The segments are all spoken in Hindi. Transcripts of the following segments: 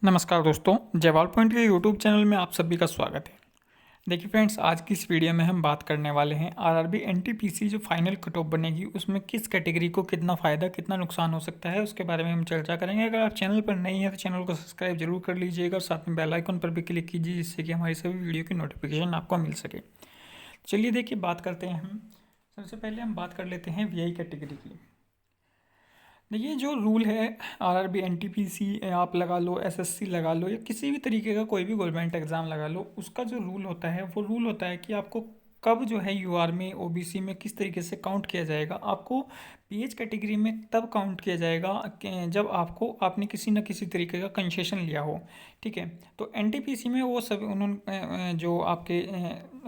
नमस्कार दोस्तों, जयवाल पॉइंट के यूट्यूब चैनल में आप सभी का स्वागत है। देखिए फ्रेंड्स, आज की इस वीडियो में हम बात करने वाले हैं आरआरबी एनटीपीसी जो फाइनल कट ऑफ बनेगी उसमें किस कैटेगरी को कितना फ़ायदा कितना नुकसान हो सकता है उसके बारे में हम चर्चा करेंगे। अगर आप चैनल पर नहीं है तो चैनल को सब्सक्राइब जरूर कर लीजिएगा और साथ में बेल आइकन पर भी क्लिक कीजिए जिससे कि हमारी सभी वीडियो की नोटिफिकेशन आपको मिल सके। चलिए देखिए, बात करते हैं हम। सबसे पहले हम बात कर लेते हैं वीआई कैटेगरी की। देखिए, जो रूल है आरआरबी एनटीपीसी आप लगा लो, एसएससी लगा लो, या किसी भी तरीके का कोई भी गवर्नमेंट एग्ज़ाम लगा लो, उसका जो रूल होता है वो रूल होता है कि आपको कब जो है यूआर में, ओबीसी में किस तरीके से काउंट किया जाएगा। आपको पीएच कैटेगरी में तब काउंट किया जाएगा जब आपने किसी न किसी तरीके का कंसेशन लिया हो। ठीक है, तो एनटीपीसी में वो सब उन्होंने जो आपके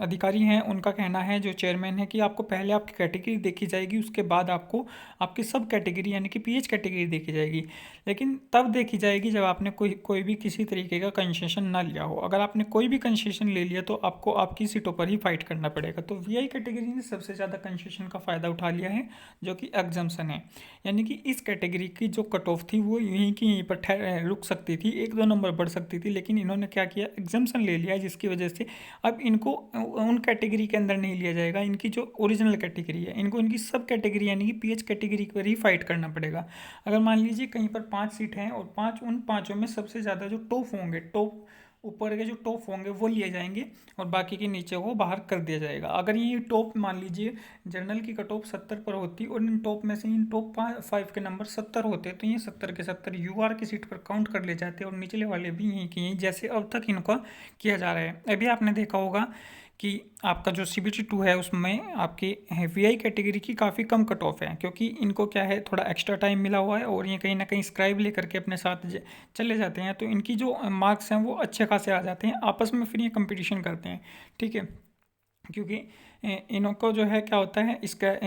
अधिकारी हैं उनका कहना है, जो चेयरमैन है, कि आपको पहले आपकी कैटेगरी देखी जाएगी, उसके बाद आपको आपकी सब कैटेगरी यानी कि पीएच कैटेगरी देखी जाएगी। लेकिन तब देखी जाएगी जब आपने कोई भी किसी तरीके का कंसेशन ना लिया हो। अगर आपने कोई भी कंसेशन ले लिया तो आपको आपकी सीटों पर ही फाइट करना पड़ेगा। तो वीआई कैटेगरी ने सबसे ज़्यादा कंसेशन का फ़ायदा उठा लिया है, जो कि एग्जम्पशन है। यानी कि इस कैटेगरी की जो कट ऑफ थी वो यहीं की यहीं पर रुक सकती थी, 1-2 नंबर बढ़ सकती थी, लेकिन इन्होंने क्या किया, एग्जम्पशन ले लिया, जिसकी वजह से अब इनको उन कैटेगरी के अंदर नहीं लिया जाएगा। इनकी जो ओरिजिनल कैटेगरी है, इनको इनकी सब कैटेगरी यानी कि पीएच कैटेगरी पर ही फाइट करना पड़ेगा। अगर मान लीजिए कहीं पर 5 सीट हैं और उन पाँचों में सबसे ज़्यादा जो टॉप होंगे, टॉप ऊपर के जो टॉप होंगे वो लिए जाएंगे और बाकी के नीचे को बाहर कर दिया जाएगा। अगर ये टॉप मान लीजिए जनरल की कट ऑफ 70 पर होती और इन टॉप में से इन टॉप 5 के नंबर 70 होते तो ये 70 के 70 यूआर की सीट पर काउंट कर ले जाते और निचले वाले भी यहीं की यहीं, जैसे अब तक इनका किया जा रहा है। अभी आपने देखा होगा कि आपका जो CBT 2 है उसमें आपकी वीआई कैटेगरी की काफ़ी कम कट ऑफ है, क्योंकि इनको क्या है, थोड़ा एक्स्ट्रा टाइम मिला हुआ है और ये कहीं ना कहीं स्क्राइब लेकर के अपने साथ चले जाते हैं, तो इनकी जो मार्क्स हैं वो अच्छे खासे आ जाते हैं। आपस में फिर ये कंपटीशन करते हैं। ठीक है, क्योंकि इनको जो है क्या होता है, इसका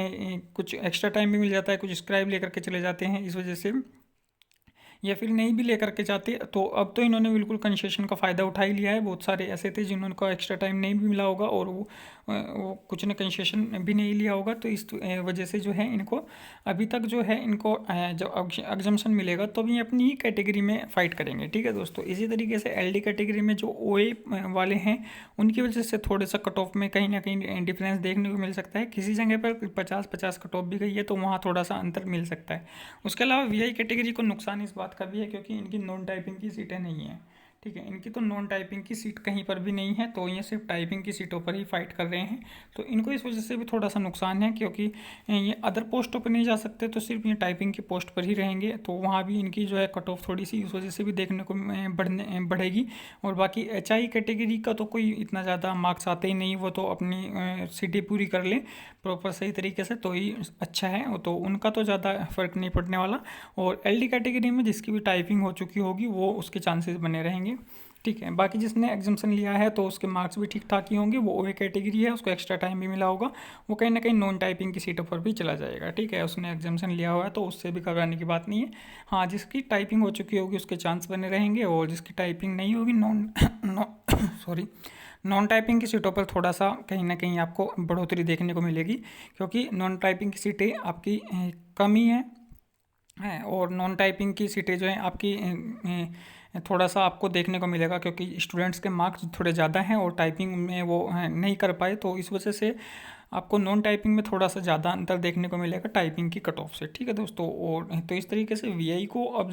कुछ एक्स्ट्रा टाइम भी मिल जाता है, कुछ स्क्राइब लेकर के चले जाते हैं, इस वजह से या फिर नहीं भी लेकर के जाते। तो अब तो इन्होंने बिल्कुल कंसेशन का फ़ायदा उठा ही लिया है। बहुत सारे ऐसे थे जिन्होंने एक्स्ट्रा टाइम नहीं भी मिला होगा और वो कुछ ने कंसेशन भी नहीं लिया होगा, तो इस वजह से जो है इनको अभी तक जो है इनको जब एग्जम्पशन मिलेगा तो भी अपनी ही कैटेगरी में फ़ाइट करेंगे। ठीक है दोस्तों, इसी तरीके से एलडी कैटेगरी में जो ओए वाले हैं उनकी वजह से थोड़े सा कट ऑफ में कहीं ना कहीं डिफरेंस देखने को मिल सकता है। किसी जगह पर 50-50 कट ऑफ भी गई है तो वहाँ थोड़ा सा अंतर मिल सकता है। उसके अलावा वीआई कैटेगरी को नुकसान इस बात का भी है क्योंकि इनकी नॉन टाइपिंग की सीटें नहीं हैं। ठीक है, इनकी तो नॉन टाइपिंग की सीट कहीं पर भी नहीं है, तो ये सिर्फ टाइपिंग की सीटों पर ही फाइट कर रहे हैं। तो इनको इस वजह से भी थोड़ा सा नुकसान है, क्योंकि ये अदर पोस्टों पर नहीं जा सकते, तो सिर्फ ये टाइपिंग की पोस्ट पर ही रहेंगे, तो वहाँ भी इनकी जो है कट ऑफ थोड़ी सी इस वजह से भी देखने को बढ़ेगी। और बाकी एचआई कैटेगरी का तो कोई इतना ज़्यादा मार्क्स आते ही नहीं, वो तो अपनी सीटें पूरी कर ले प्रॉपर सही तरीके से तो ही अच्छा है, तो उनका तो ज़्यादा फर्क नहीं पड़ने वाला। और एलडी कैटेगरी में जिसकी भी टाइपिंग हो चुकी होगी वो उसके चांसेस बने रहेंगे। ठीक है, बाकी जिसने एग्जाम्पशन लिया है तो उसके मार्क्स भी ठीक ठाक ही होंगे, वो ओए कैटेगरी है, उसको एक्स्ट्रा टाइम भी मिला होगा, वो कहीं ना कहीं नॉन टाइपिंग की सीटों पर भी चला जाएगा। ठीक है, उसने एग्जाम्पशन लिया हुआ है तो उससे भी घबराने की बात नहीं है। हाँ, जिसकी टाइपिंग हो चुकी होगी उसके चांस बने रहेंगे, और जिसकी टाइपिंग नहीं होगी सॉरी नॉन टाइपिंग की सीटों पर थोड़ा सा कहीं ना कहीं आपको बढ़ोतरी देखने को मिलेगी, क्योंकि नॉन टाइपिंग की सीटें आपकी कम ही हैं और नॉन टाइपिंग की सीटें जो हैं आपकी थोड़ा सा आपको देखने को मिलेगा, क्योंकि स्टूडेंट्स के मार्क्स थोड़े ज़्यादा हैं और टाइपिंग में वो नहीं कर पाए, तो इस वजह से आपको नॉन टाइपिंग में थोड़ा सा ज़्यादा अंतर देखने को मिलेगा टाइपिंग की कट ऑफ से। ठीक है दोस्तों, और तो इस तरीके से वीआई को अब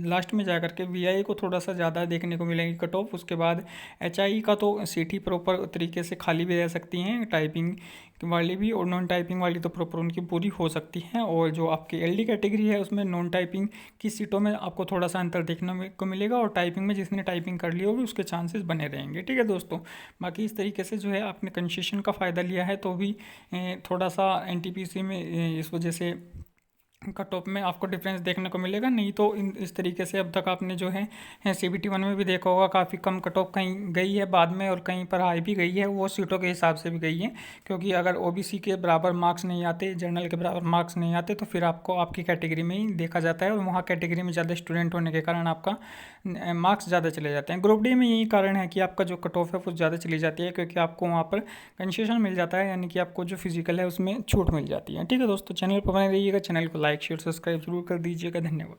लास्ट में जा करके वीआई को थोड़ा सा ज़्यादा देखने को मिलेगी कट ऑफ। उसके बाद एचआई का तो सीट ही प्रॉपर तरीके से खाली भी रह सकती हैं, टाइपिंग वाली भी और नॉन टाइपिंग वाली तो प्रॉपर उनकी पूरी हो सकती हैं। और जो आपकी एलडी कैटेगरी है उसमें नॉन टाइपिंग की सीटों में आपको थोड़ा सा अंतर देखने को मिलेगा, और टाइपिंग में जिसने टाइपिंग कर ली होगी उसके चांसेस बने रहेंगे। ठीक है दोस्तों, बाकी इस तरीके से जो है आपने कंसेशन का फ़ायदा लिया है तो भी थोड़ा सा एनटीपीसी में इस वजह से कट ऑफ में आपको डिफरेंस देखने को मिलेगा। नहीं तो इस तरीके से अब तक आपने जो है CBT 1 में भी देखा होगा काफ़ी कम कट ऑफ कहीं गई है बाद में, और कहीं पर हाई भी गई है, वो सीटों के हिसाब से भी गई है, क्योंकि अगर ओबीसी के बराबर मार्क्स नहीं आते, जनरल के बराबर मार्क्स नहीं आते, तो फिर आपको आपकी कैटेगरी में ही देखा जाता है, और वहाँ कैटेगरी में ज़्यादा स्टूडेंट होने के कारण आपका मार्क्स ज़्यादा चले जाते हैं। ग्रुप डी में यही कारण है कि आपका जो कट ऑफ है वो ज़्यादा चली जाती है, क्योंकि आपको वहाँ पर कंसेशन मिल जाता है, यानी कि आपको जो फिजिकल है उसमें छूट मिल जाती है। ठीक है दोस्तों, चैनल पर बने रहिएगा, चैनल को लाइक शेयर सब्सक्राइब जरूर कर दीजिएगा। धन्यवाद।